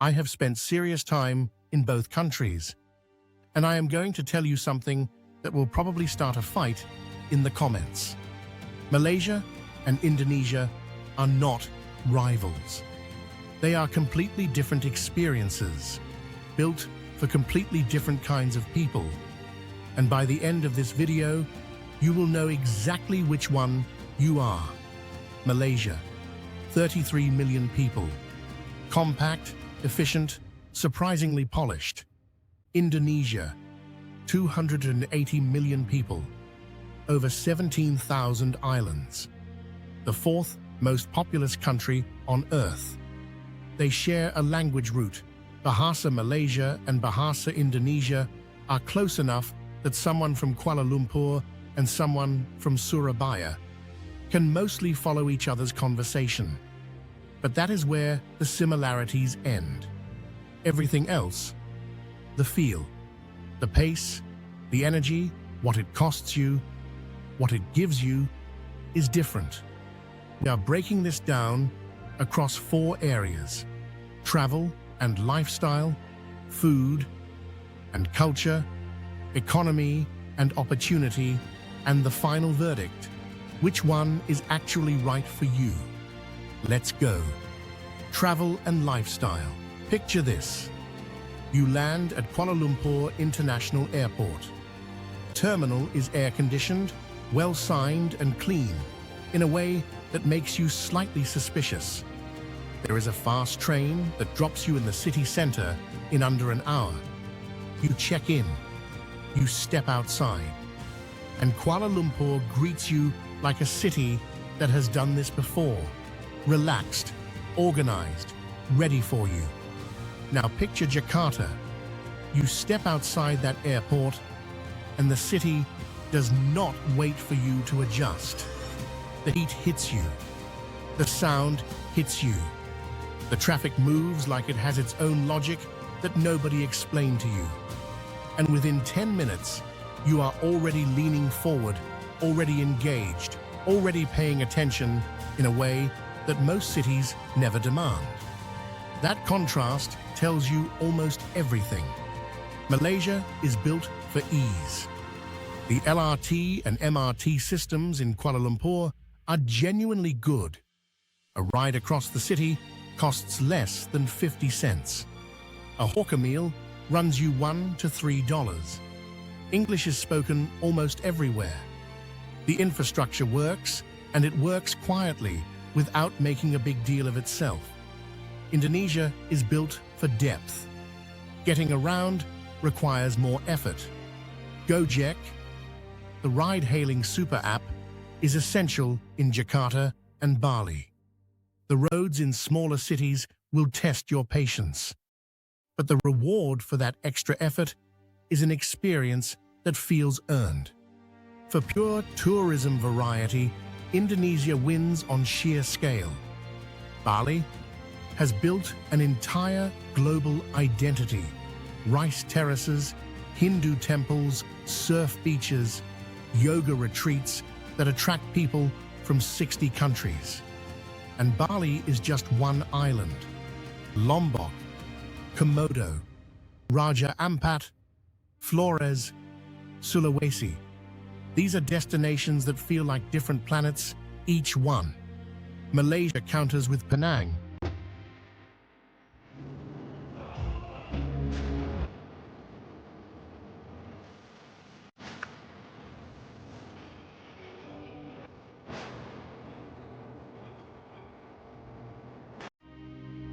I have spent serious time in both countries, and I am going to tell you something that will probably start a fight in the comments. Malaysia and Indonesia are not rivals. They are completely different experiences, built for completely different kinds of people. And by the end of this video, you will know exactly which one you are. Malaysia, 33 million people. Compact, efficient, surprisingly polished. Indonesia, 280 million people. Over 17,000 islands. The fourth most populous country on Earth. They share a language root. Bahasa Malaysia and Bahasa Indonesia are close enough that someone from Kuala Lumpur and someone from Surabaya can mostly follow each other's conversation. But that is where the similarities end. Everything else, the feel, the pace, the energy, what it costs you, what it gives you, is different. We are breaking this down across 4 areas: travel and lifestyle, food and culture, economy and opportunity, and the final verdict: which one is actually right for you? Let's go. Travel and lifestyle. Picture this. You land at Kuala Lumpur International Airport. Terminal is air-conditioned, well-signed and clean, in a way that makes you slightly suspicious. There is a fast train that drops you in the city center in under an hour. You check in, you step outside, and Kuala Lumpur greets you like a city that has done this before. Relaxed, organized, ready for you. Now picture Jakarta. You step outside that airport, and the city does not wait for you to adjust. The heat hits you. The sound hits you. The traffic moves like it has its own logic that nobody explained to you. And within 10 minutes, you are already leaning forward, already engaged, already paying attention in a way that most cities never demand. That contrast tells you almost everything. Malaysia is built for ease. The LRT and MRT systems in Kuala Lumpur are genuinely good. A ride across the city costs less than 50 cents. A hawker meal runs you $1 to $3. English is spoken almost everywhere. The infrastructure works, and it works quietly without making a big deal of itself. Indonesia is built for depth. Getting around requires more effort. Gojek, the ride-hailing super app, is essential in Jakarta and Bali. The roads in smaller cities will test your patience. But the reward for that extra effort is an experience that feels earned. For pure tourism variety, Indonesia wins on sheer scale. Bali has built an entire global identity. Rice terraces, Hindu temples, surf beaches, yoga retreats that attract people from 60 countries. And Bali is just one island. Lombok, Komodo, Raja Ampat, Flores, Sulawesi. These are destinations that feel like different planets, each one. Malaysia counters with Penang.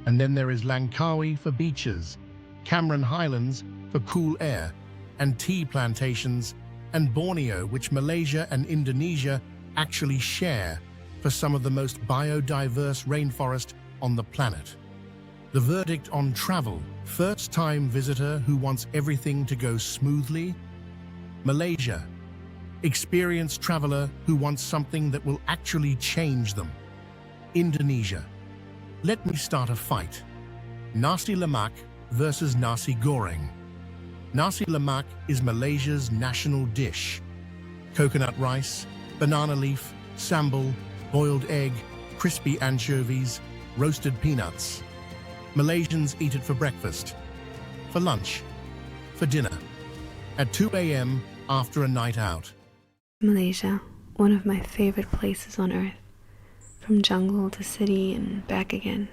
And then there is Langkawi for beaches, Cameron Highlands for cool air, and tea plantations, and Borneo, which Malaysia and Indonesia actually share, for some of the most biodiverse rainforest on the planet. The verdict on travel: first-time visitor who wants everything to go smoothly. Malaysia, experienced traveler who wants something that will actually change them. Indonesia, let me start a fight. Nasi Lemak versus Nasi Goreng. Nasi Lemak is Malaysia's national dish. Coconut rice, banana leaf, sambal, boiled egg, crispy anchovies, roasted peanuts. Malaysians eat it for breakfast, for lunch, for dinner, at 2 a.m. after a night out. Malaysia, one of my favorite places on earth. From jungle to city and back again.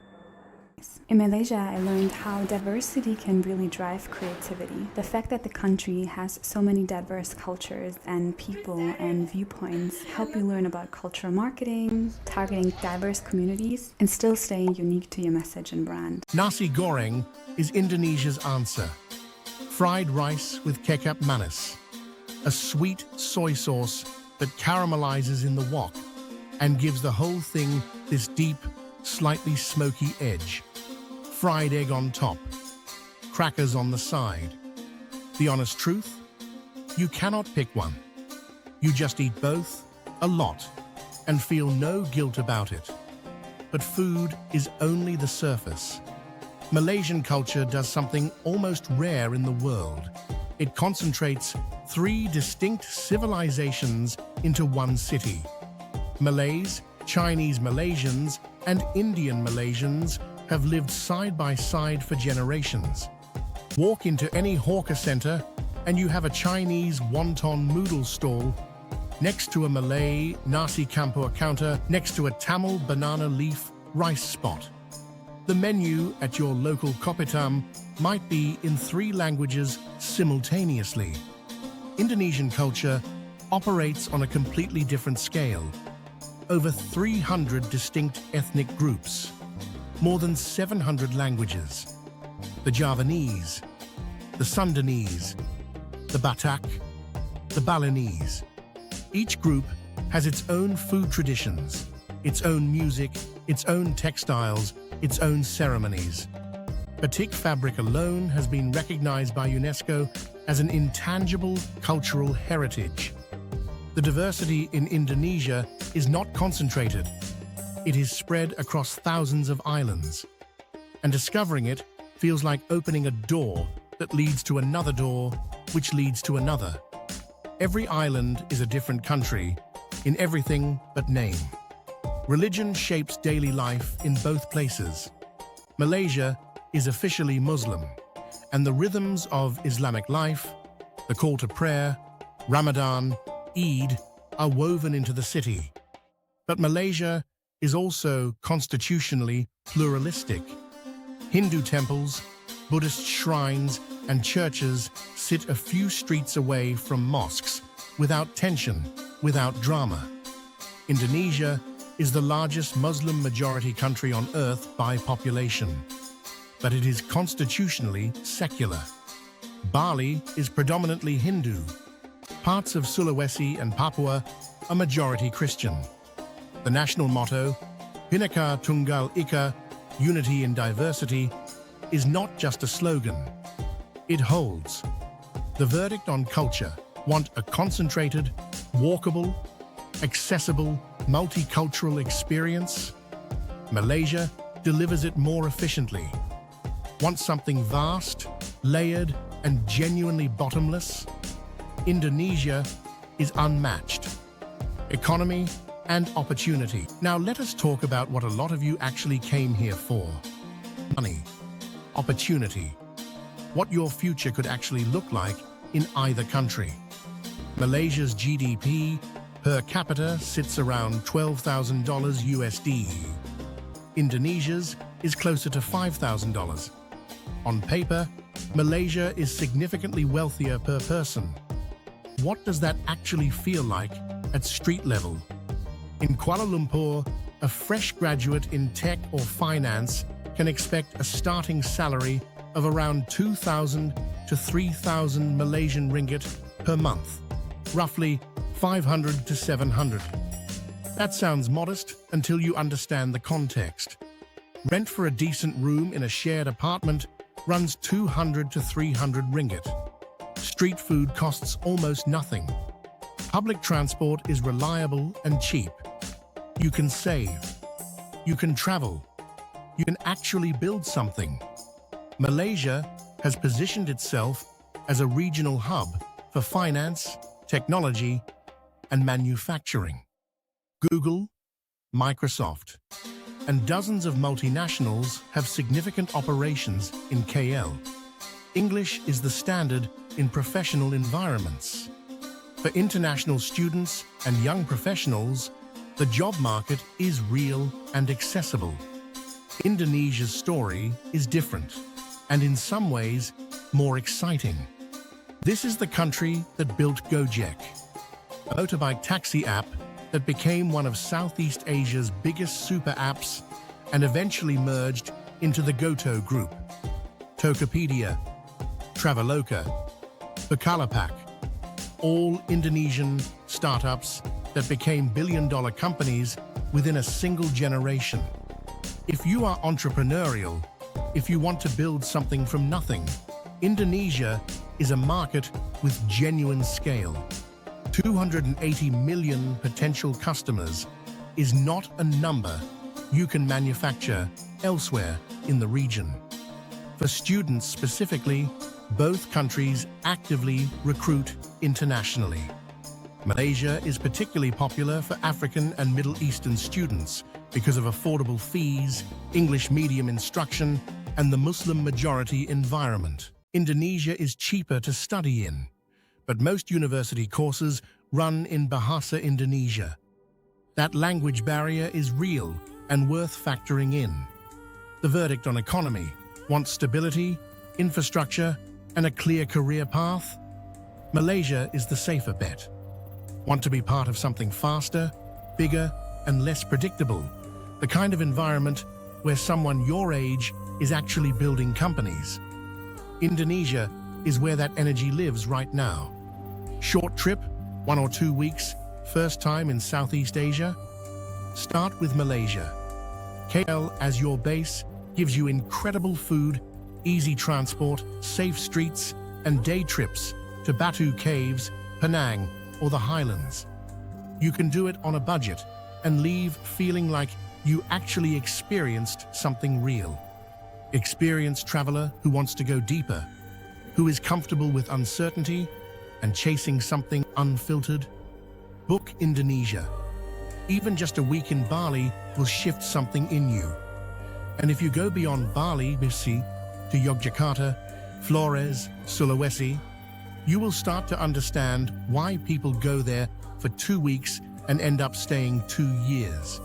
In Malaysia, I learned how diversity can really drive creativity. The fact that the country has so many diverse cultures and people and viewpoints help you learn about cultural marketing, targeting diverse communities, and still staying unique to your message and brand. Nasi Goreng is Indonesia's answer. Fried rice with kecap manis, a sweet soy sauce that caramelizes in the wok and gives the whole thing this deep, slightly smoky edge. Fried egg on top, crackers on the side. The honest truth? You cannot pick one. You just eat both, a lot, and feel no guilt about it. But food is only the surface. Malaysian culture does something almost rare in the world. It concentrates 3 distinct civilizations into one city. Malays, Chinese Malaysians, and Indian Malaysians have lived side by side for generations. Walk into any hawker center and you have a Chinese wonton noodle stall next to a Malay nasi campur counter next to a Tamil banana leaf rice spot. The menu at your local kopitiam might be in 3 languages simultaneously. Indonesian culture operates on a completely different scale. Over 300 distinct ethnic groups. More than 700 languages. The Javanese, the Sundanese, the Batak, the Balinese. Each group has its own food traditions, its own music, its own textiles, its own ceremonies. Batik fabric alone has been recognized by UNESCO as an intangible cultural heritage. The diversity in Indonesia is not concentrated. It is spread across thousands of islands. And discovering it feels like opening a door that leads to another door, which leads to another. Every island is a different country, in everything but name. Religion shapes daily life in both places. Malaysia is officially Muslim, and the rhythms of Islamic life, the call to prayer, Ramadan, Eid, are woven into the city. But Malaysia is also constitutionally pluralistic. Hindu temples, Buddhist shrines, and churches sit a few streets away from mosques, without tension, without drama. Indonesia is the largest Muslim-majority country on earth by population, but it is constitutionally secular. Bali is predominantly Hindu. Parts of Sulawesi and Papua are majority Christian. The national motto, Bhinneka Tunggal Ika, unity in diversity, is not just a slogan. It holds. The verdict on culture: want a concentrated, walkable, accessible, multicultural experience? Malaysia delivers it more efficiently. Want something vast, layered, and genuinely bottomless? Indonesia is unmatched. Economy and opportunity. Now let us talk about what a lot of you actually came here for. Money, opportunity, what your future could actually look like in either country. Malaysia's GDP per capita sits around $12,000 USD. Indonesia's is closer to $5,000. On paper, Malaysia is significantly wealthier per person. What does that actually feel like at street level? In Kuala Lumpur, a fresh graduate in tech or finance can expect a starting salary of around 2,000 to 3,000 Malaysian ringgit per month, roughly 500 to 700. That sounds modest until you understand the context. Rent for a decent room in a shared apartment runs 200 to 300 ringgit. Street food costs almost nothing. Public transport is reliable and cheap. You can save. You can travel. You can actually build something. Malaysia has positioned itself as a regional hub for finance, technology, and manufacturing. Google, Microsoft, and dozens of multinationals have significant operations in KL. English is the standard in professional environments. For international students and young professionals, the job market is real and accessible. Indonesia's story is different, and in some ways, more exciting. This is the country that built Gojek, a motorbike taxi app that became one of Southeast Asia's biggest super apps and eventually merged into the Goto group. Tokopedia, Traveloka, Bukalapak, all Indonesian startups that became billion-dollar companies within a single generation. If you are entrepreneurial, if you want to build something from nothing, Indonesia is a market with genuine scale. 280 million potential customers is not a number you can manufacture elsewhere in the region. For students specifically, both countries actively recruit internationally. Malaysia is particularly popular for African and Middle Eastern students because of affordable fees, English medium instruction, and the Muslim majority environment. Indonesia is cheaper to study in, but most university courses run in Bahasa Indonesia. That language barrier is real and worth factoring in. The verdict on economy: want stability, infrastructure, and a clear career path? Malaysia is the safer bet. Want to be part of something faster, bigger, and less predictable? The kind of environment where someone your age is actually building companies. Indonesia is where that energy lives right now. Short trip, 1 or 2 weeks, first time in Southeast Asia? Start with Malaysia. KL as your base gives you incredible food, easy transport, safe streets, and day trips to Batu Caves, Penang, or the Highlands. You can do it on a budget and leave feeling like you actually experienced something real. Experienced traveler who wants to go deeper, who is comfortable with uncertainty and chasing something unfiltered. Book Indonesia. Even just a week in Bali will shift something in you. And if you go beyond Bali, Bisi, to Yogyakarta, Flores, Sulawesi, you will start to understand why people go there for 2 weeks and end up staying 2 years.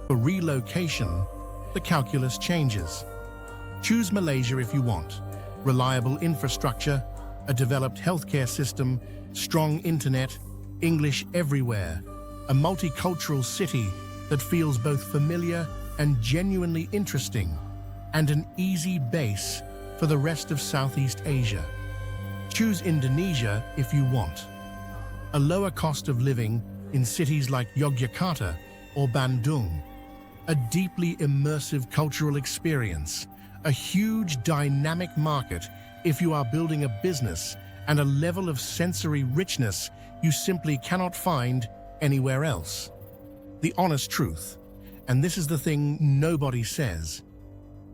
For relocation, the calculus changes. Choose Malaysia if you want. Reliable infrastructure, a developed healthcare system, strong internet, English everywhere, a multicultural city that feels both familiar and genuinely interesting, and an easy base for the rest of Southeast Asia. Choose Indonesia if you want. A lower cost of living in cities like Yogyakarta or Bandung, a deeply immersive cultural experience, a huge dynamic market if you are building a business, and a level of sensory richness you simply cannot find anywhere else. The honest truth, and this is the thing nobody says,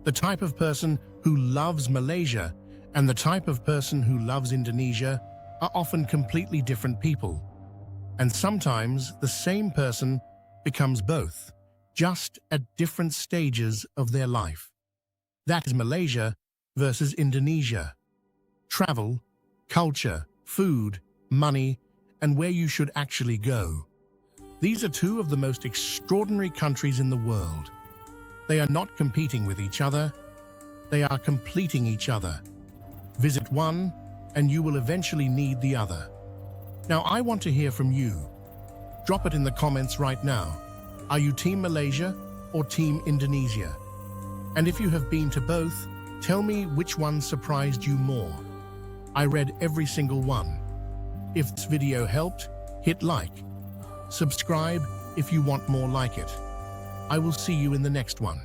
the type of person who loves Malaysia and the type of person who loves Indonesia are often completely different people. And sometimes the same person becomes both, just at different stages of their life. That is Malaysia versus Indonesia. Travel, culture, food, money, and where you should actually go. These are two of the most extraordinary countries in the world. They are not competing with each other, they are completing each other. Visit one, and you will eventually need the other. Now, I want to hear from you. Drop it in the comments right now. Are you Team Malaysia or Team Indonesia? And if you have been to both, tell me which one surprised you more. I read every single one. If this video helped, hit like. Subscribe if you want more like it. I will see you in the next one.